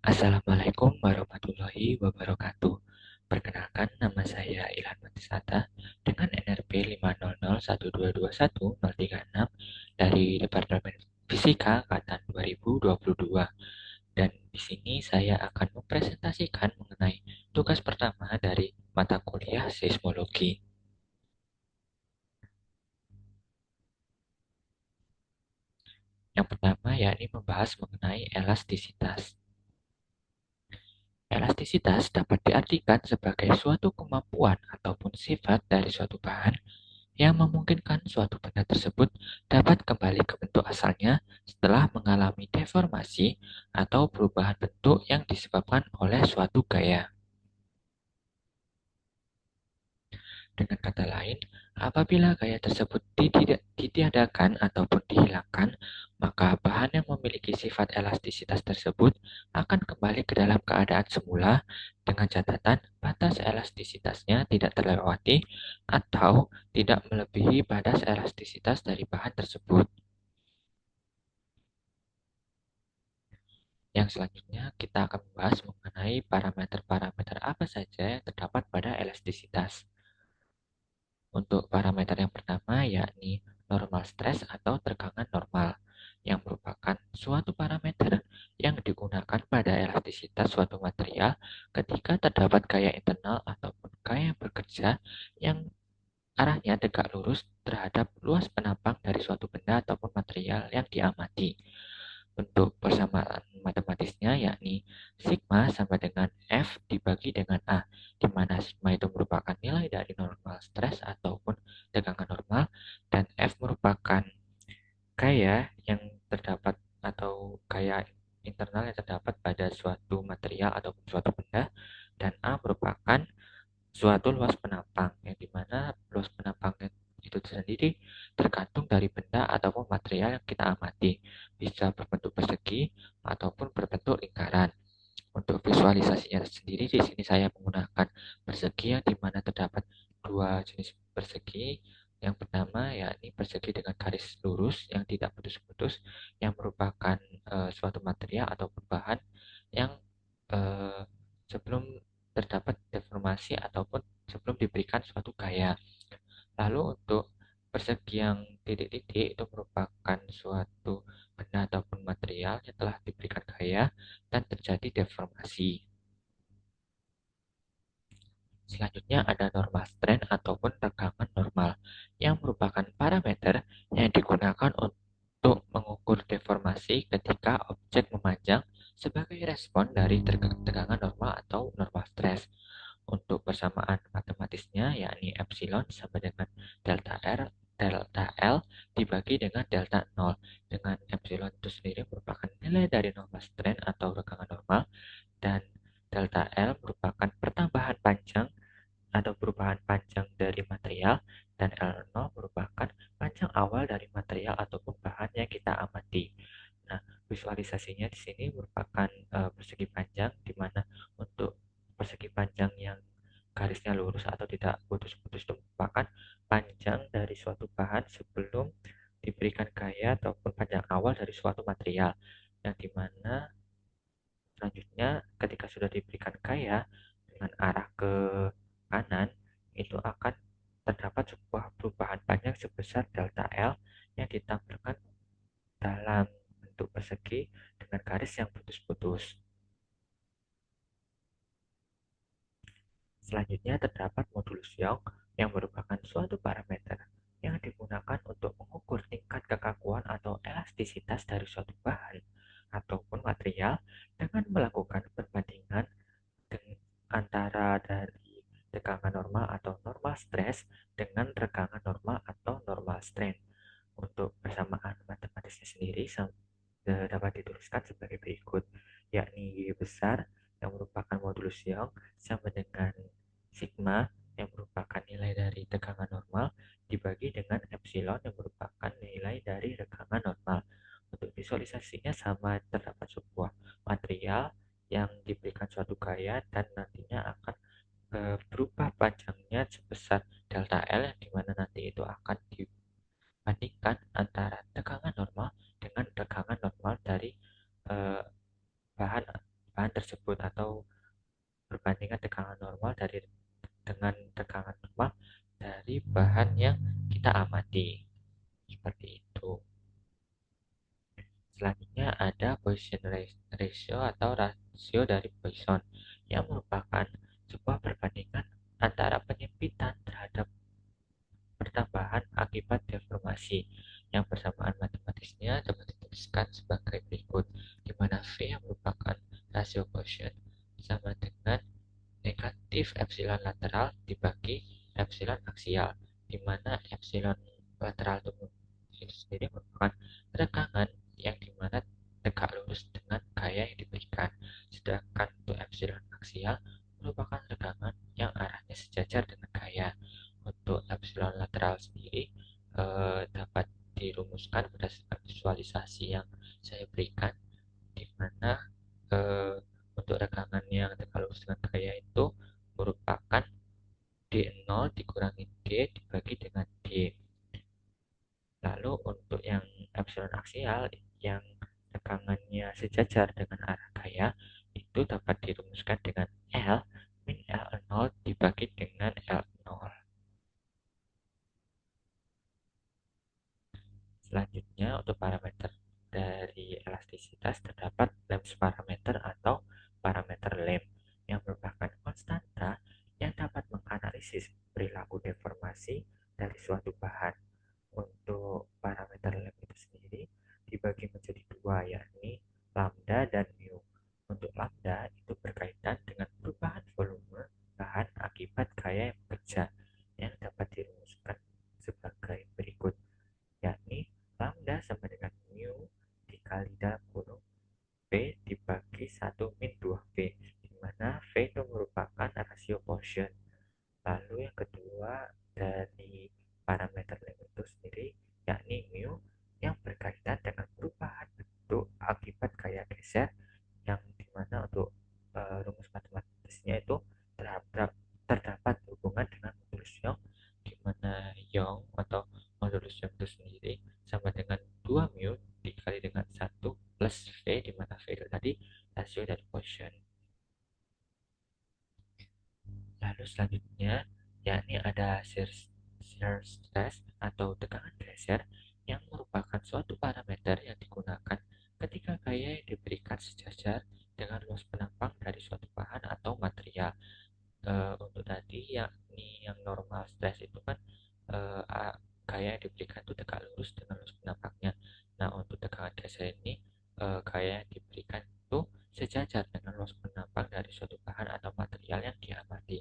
Assalamualaikum warahmatullahi wabarakatuh. Perkenalkan, nama saya Ilhan Matisata dengan NRP 5001221 036 dari Departemen Fisika Angkatan 2022. Dan di sini saya akan mempresentasikan mengenai tugas pertama dari mata kuliah seismologi. Yang pertama yakni membahas mengenai elastisitas. Elastisitas dapat diartikan sebagai suatu kemampuan ataupun sifat dari suatu bahan yang memungkinkan suatu benda tersebut dapat kembali ke bentuk asalnya setelah mengalami deformasi atau perubahan bentuk yang disebabkan oleh suatu gaya. Dengan kata lain, apabila gaya tersebut ditiadakan ataupun dihilangkan, maka bahan yang memiliki sifat elastisitas tersebut akan kembali ke dalam keadaan semula dengan catatan batas elastisitasnya tidak terlewati atau tidak melebihi batas elastisitas dari bahan tersebut. Yang selanjutnya kita akan membahas mengenai parameter-parameter apa saja yang terdapat pada elastisitas. Untuk parameter yang pertama yakni normal stres atau tegangan normal, yang merupakan suatu parameter yang digunakan pada elastisitas suatu material ketika terdapat gaya internal ataupun gaya bekerja yang arahnya tegak lurus terhadap luas penampang dari suatu benda ataupun material yang diamati. Bentuk persamaan matematisnya yakni sigma sama dengan F dibagi dengan A, di mana sigma itu merupakan nilai dari normal stres ataupun tegangan normal, dan F merupakan gaya yang terdapat atau gaya internal yang terdapat pada suatu material ataupun suatu benda, dan A merupakan suatu luas penampang, yang dimana luas penampang itu sendiri tergantung dari benda ataupun material yang kita amati, bisa berbentuk persegi ataupun berbentuk lingkaran. Untuk visualisasinya sendiri di sini saya menggunakan persegi yang dimana terdapat dua jenis persegi. Yang pertama yakni persegi dengan garis lurus yang tidak putus-putus, yang merupakan suatu material ataupun bahan yang eh, sebelum terdapat deformasi ataupun sebelum diberikan suatu gaya. Lalu untuk persegi yang titik-titik itu merupakan suatu benda ataupun material yang telah diberikan gaya dan terjadi deformasi. Selanjutnya ada normal strain ataupun tegangan normal, yang merupakan parameter yang digunakan untuk mengukur deformasi ketika objek memanjang sebagai respon dari tegangan normal atau normal stress. Untuk persamaan matematisnya yakni epsilon sama dengan delta L dibagi dengan delta 0, dengan epsilon itu sendiri merupakan nilai dari normal strain atau tegangan normal, dan delta L merupakan pertambahan panjang atau perubahan panjang dari material, dan L0 merupakan panjang awal dari material ataupun bahan yang kita amati. Nah, visualisasinya di sini merupakan persegi panjang, di mana untuk persegi panjang yang garisnya lurus atau tidak putus-putus itu merupakan panjang dari suatu bahan sebelum diberikan gaya ataupun panjang awal dari suatu material, yang dimana selanjutnya ketika sudah diberikan gaya dengan arah ke kanan, itu akan terdapat sebuah perubahan panjang sebesar delta L yang ditampilkan dalam bentuk persegi dengan garis yang putus-putus. Selanjutnya terdapat modulus Young, yang merupakan suatu parameter yang digunakan untuk mengukur tingkat kekakuan atau elastisitas dari suatu bahan ataupun material dengan melakukan perbandingan antara dari tegangan normal atau normal stress dengan tegangan normal atau normal strain. Untuk persamaan matematisnya sendiri dapat dituliskan sebagai berikut, yakni Y besar yang merupakan modulus Young sama dengan sigma yang merupakan nilai dari tegangan normal dibagi dengan epsilon yang merupakan nilai dari tegangan normal. Untuk visualisasinya sama, terdapat sebuah material yang diberikan suatu gaya dan nantinya akan berubah panjangnya sebesar delta L, yang dimana nanti itu akan dibandingkan antara tegangan normal dengan tegangan normal dari eh, bahan bahan Selanjutnya ada Poisson ratio atau rasio dari Poisson yang merupakan sebuah perbandingan antara penyempitan terhadap pertambahan akibat deformasi. Yang persamaan matematisnya dapat dituliskan sebagai berikut, di mana V yang merupakan rasio Poisson sama dengan negatif epsilon lateral dibagi epsilon aksial, di mana epsilon lateral itu sendiri merupakan rekangan yang dimana tegak lurus dengan gaya yang diberikan, sedangkan untuk epsilon aksial merupakan rekangan yang arahnya sejajar dengan gaya. Untuk epsilon lateral sendiri dapat dirumuskan berdasarkan visualisasi yang saya berikan, di mana eh, untuk rekaman yang tegak lurus dengan gaya itu merupakan D0 dikurangi D dibagi dengan D. Lalu untuk yang epsilon aksial yang tegangannya sejajar dengan arah gaya itu dapat dirumuskan dengan L min L0 dibagi dengan L0. Selanjutnya untuk parameter dari elastisitas terdapat Lens parameter atau parameter Lem yang merupakan konstanta yang dapat menganalisis perilaku deformasi dari suatu bahan. Untuk parameter lem itu sendiri dibagi menjadi dua, yakni lambda dan mu. Untuk lambda itu berkaitan dengan perubahan volume bahan akibat gaya yang bekerja yang dapat dirumuskan sebagai berikut, yakni lambda sama dengan mu dikali dalam kurung V dibagi 1 min 2V, di mana V itu merupakan rasio Poisson. Lalu yang kedua dari parameter lem itu sendiri yakni mu yang berkaitan dengan perubahan bentuk akibat gaya geser, yang dimana untuk rumus matematisnya itu terdapat hubungan dengan modulus Young, di mana Young atau modulus Young itu sendiri sama dengan 2 mu dikali dengan 1 plus V, di mana V itu tadi rasio dari Poisson. Lalu selanjutnya yakni ada shear stress atau tekanan geser yang merupakan suatu parameter yang digunakan ketika gaya yang diberikan sejajar dengan luas penampang dari suatu bahan atau material. Untuk tadi yakni yang normal stress itu kan gaya yang diberikan itu tegak lurus dengan luas penampangnya. Nah, untuk tekanan geser ini gaya yang diberikan itu sejajar dengan luas penampang dari suatu bahan atau material yang diamati.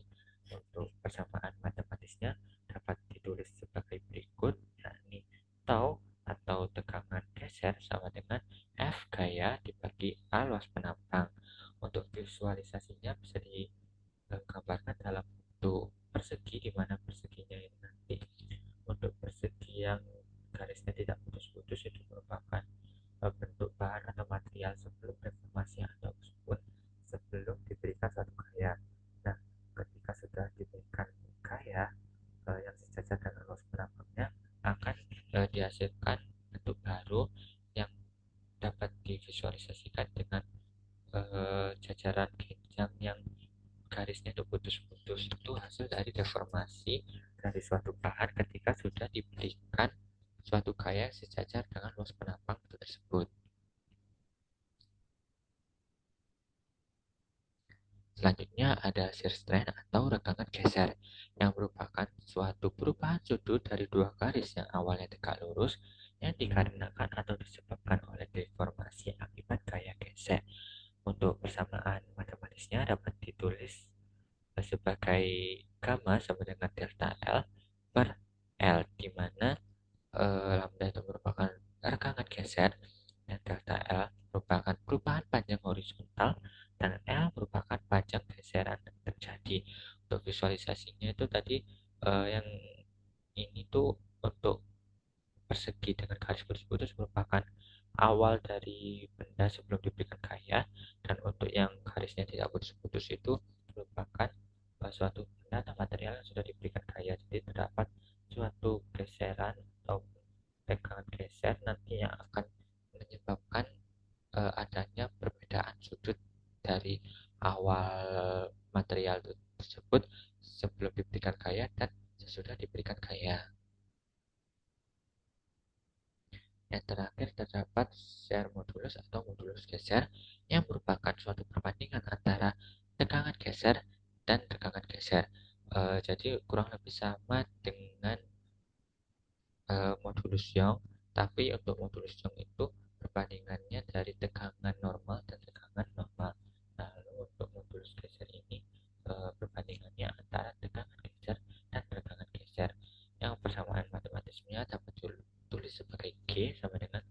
Untuk persamaan matematisnya dapat ditulis sebagai berikut, yakni tau atau tegangan geser sama dengan F gaya dibagi A luas penampang. Untuk visualisasinya bisa digambarkan dalam bentuk persegi, di mana perseginya ini nanti untuk persegi yang garisnya tidak putus-putus itu merupakan bentuk bahan atau material sebelum reformasi atau tersebut sebelum diberikan suatu gaya. Nah, ketika sudah diberikan gaya yang sejajar dengan luas penampangnya akan dihasilkan bentuk baru yang dapat divisualisasikan dengan jajaran genjang yang garisnya itu putus-putus. Itu hasil dari deformasi dari suatu bahan ketika sudah diberikan suatu gaya sejajar dengan luas penampang tersebut. Selanjutnya ada shear strain atau regangan geser yang merupakan suatu perubahan sudut dari dua garis yang awalnya tegak lurus yang dikarenakan atau disebabkan oleh deformasi akibat gaya geser. Untuk persamaan matematisnya dapat ditulis sebagai gamma sama dengan delta L per L, di mana lambda itu merupakan regangan geser dan delta L merupakan perubahan panjang horizontal dan L merupakan panjang geseran yang terjadi. Untuk visualisasinya itu tadi yang ini tuh untuk persegi dengan garis putus-putus merupakan awal dari benda sebelum diberikan gaya, dan untuk yang garisnya tidak putus-putus itu merupakan suatu benda atau material yang sudah diberikan gaya. Jadi terdapat suatu geseran atau tegangan geser nanti yang akan menyebabkan adanya perbedaan sudut dari awal material tersebut sebelum diberikan gaya dan sesudah diberikan gaya. Yang terakhir terdapat share modulus atau modulus geser yang merupakan suatu perbandingan antara tegangan geser dan tegangan geser. Jadi kurang lebih sama dengan modulus Young, tapi untuk modulus Young itu perbandingannya dari tegangan normal dan tegangan normal. Lalu untuk modulus geser ini perbandingannya antara tegangan geser dan tegangan geser. Yang persamaan matematisnya dapat ditulis sebagai G sama dengan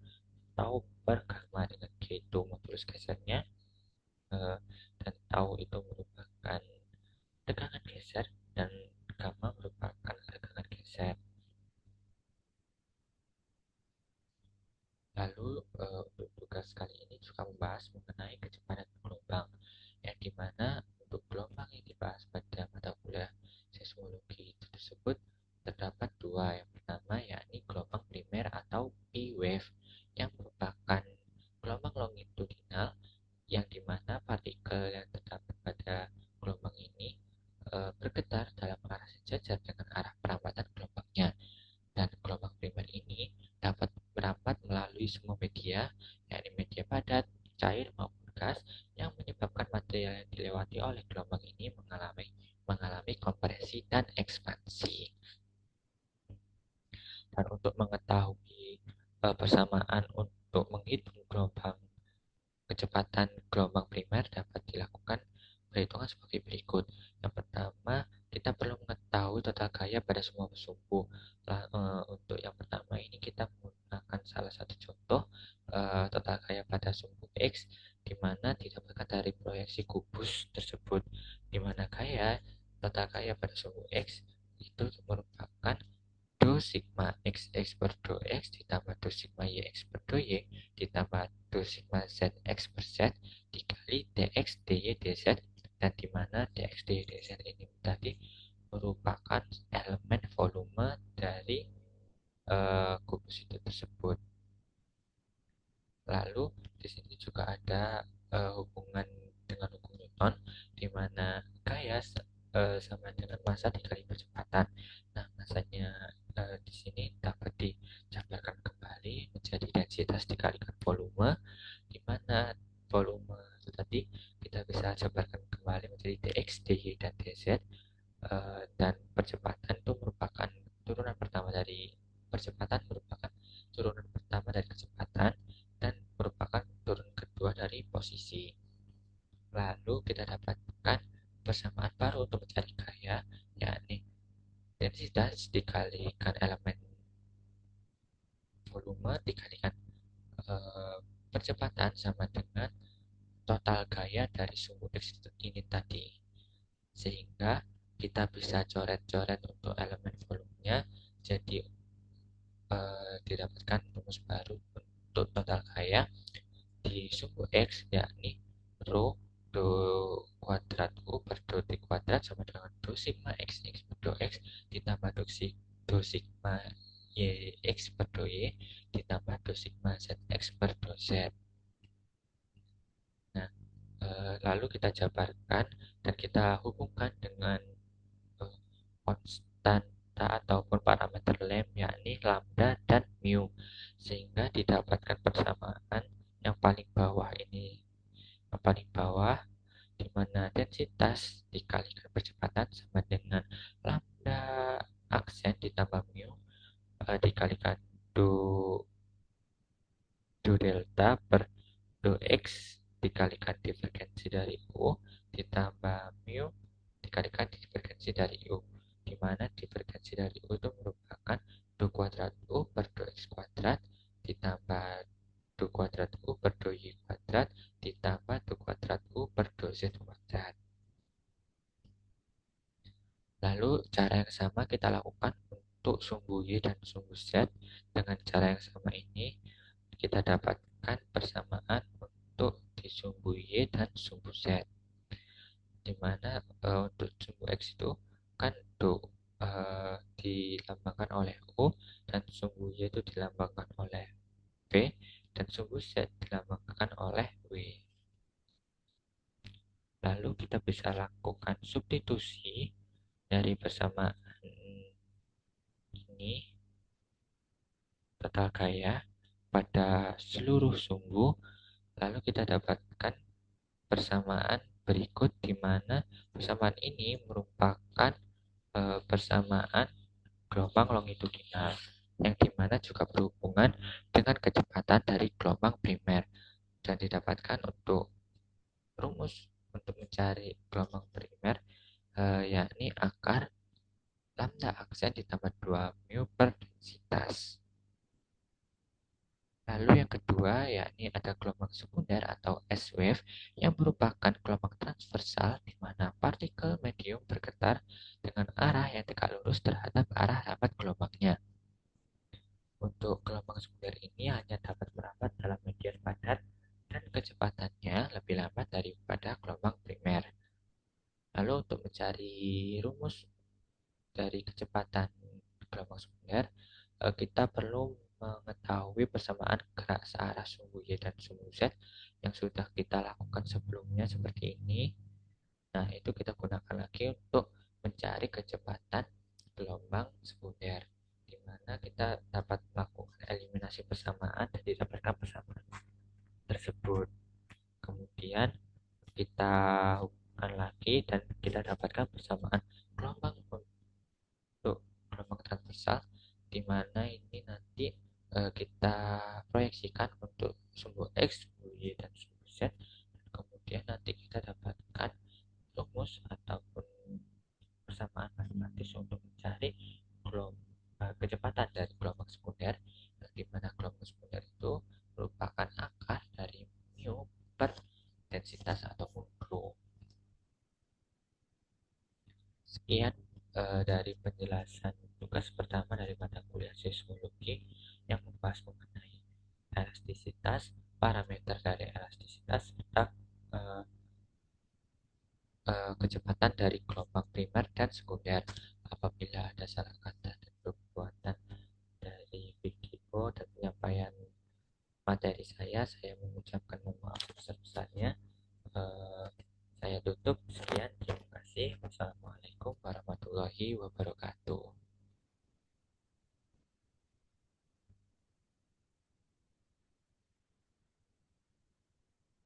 tau per gamma, dengan G itu modulus gesernya dan tau itu merupakan tegangan geser dan gamma merupakan tegangan geser. Lalu untuk tugas kali ini juga membahas mengenai kecepatan gelombang, yang dimana untuk gelombang yang dibahas pada mata kuliah seismologi tersebut terdapat dua. Yang pertama yakni gelombang primer atau P wave, yang merupakan gelombang longitudinal, yang dimana partikel yang terdapat pada gelombang ini bergetar dalam arah sejajar dengan arah perambatan gelombangnya. Dan gelombang primer ini dapat merambat melalui semua media, yakni media padat, cair maupun gas, yang menyebabkan material yang dilewati oleh gelombang ini mengalami kompresi dan ekspansi. Dan untuk mengetahui persamaan untuk menghitung kecepatan gelombang primer dapat dilakukan perhitungan sebagai berikut. Yang pertama, kita perlu mengetahui total gaya pada semua sumbu. Untuk yang pertama ini kita menggunakan salah satu contoh total gaya pada sumbu X, di mana didapatkan dari proyeksi kubus tersebut, di mana total gaya pada sumbu X itu merupakan do sigma x per do x ditambah do sigma y x per do y ditambah do sigma z x per z dikali dx dy dz, dan dimana dx dy dz ini tadi merupakan elemen volume dari kubus itu tersebut. Lalu di sini juga ada hubungan dengan hukum Newton, di mana gaya sama dengan massa dikali percepatan. Nah, massanya di sini dapat dijabarkan kembali menjadi densitas dikalikan volume, di mana volume itu tadi kita bisa jabarkan kembali menjadi dx, dy, dan dz, dan percepatan itu merupakan turunan pertama dari kecepatan dan merupakan turun kedua dari posisi. Lalu kita dapatkan persamaan baru untuk mencari gaya, yakni densitas dikalikan elemen volume dikalikan percepatan sama dengan total gaya dari sumbu X ini tadi. Sehingga kita bisa coret-coret untuk elemen volumenya, jadi didapatkan rumus baru untuk total gaya di sumbu X, yakni rho do kuadrat U per do T kuadrat sama dengan do sigma X per do X ditambah do sigma Y X per do Y ditambah do sigma Z X per do Z. Nah, lalu kita jabarkan dan kita hubungkan dengan konstanta ataupun parameter lem, yakni lambda dan mu, sehingga didapatkan persamaan yang paling bawah ini. Yang paling bawah di mana densitas dikalikan percepatan sama dengan lambda aksen ditambah mu dikalikan do delta per do x dikalikan divergensi dari U ditambah mu dikalikan divergensi dari U, di mana divergensi dari U itu merupakan do kuadrat U per do x kuadrat ditambah do kuadrat U per do y kuadrat ditambah do kuadrat U per do z kuadrat. Lalu cara yang sama kita lakukan untuk sumbu Y dan sumbu Z. Dengan cara yang sama ini kita dapatkan persamaan untuk di sumbu Y dan sumbu Z, dimana untuk sumbu X itu kan do dilambangkan oleh U, dan sumbu Y itu dilambangkan oleh V, dan sumbu Z dilambangkan oleh W. Lalu kita bisa lakukan substitusi dari persamaan ini total gaya pada seluruh sumbu, lalu kita dapatkan persamaan berikut di mana persamaan ini merupakan persamaan gelombang longitudinal yang dimana juga berhubungan dengan kecepatan dari gelombang primer dan didapatkan untuk rumus untuk mencari gelombang primer yakni akar lambda aksen ditambah 2 mu per densitas. Lalu yang kedua yakni ada gelombang sekunder atau S-wave yang merupakan gelombang transversal di mana partikel medium bergetar dengan arah yang tegak lurus terhadap arah lambat gelombangnya. Untuk gelombang sekunder ini hanya dapat merambat dalam median padat dan kecepatannya lebih lambat daripada gelombang primer. Lalu untuk mencari rumus dari kecepatan gelombang sekunder, kita perlu mengetahui persamaan gerak searah sumbu Y dan sumbu Z yang sudah kita lakukan sebelumnya seperti ini. Nah, itu kita gunakan lagi untuk mencari kecepatan gelombang sekunder, di mana kita dapat melakukan eliminasi persamaan dan didapatkan persamaan tersebut. Kemudian kita hubungkan lagi dan kita dapatkan persamaan gelombang untuk gelombang transversal, di mana ini nanti kita proyeksikan untuk sumbu X, sumbu Y, dan sumbu Z. Dan kemudian nanti kita dapatkan rumus ataupun persamaan matematis untuk mencari kecepatan dari gelombang sekunder, di mana gelombang sekunder itu merupakan akar dari mu per densitas ataupun rho. Sekian dari penjelasan tugas pertama dari mata kuliah seismologi yang membahas mengenai elastisitas, parameter dari elastisitas, serta eh, kecepatan dari gelombang primer dan sekunder. Apabila ada salah kata dan perbuatan dari video dan penyampaian materi saya mengucapkan mohon maaf sebesar-besarnya. Eh, saya tutup. Sekian, terima kasih. Wassalamualaikum warahmatullahi wabarakatuh.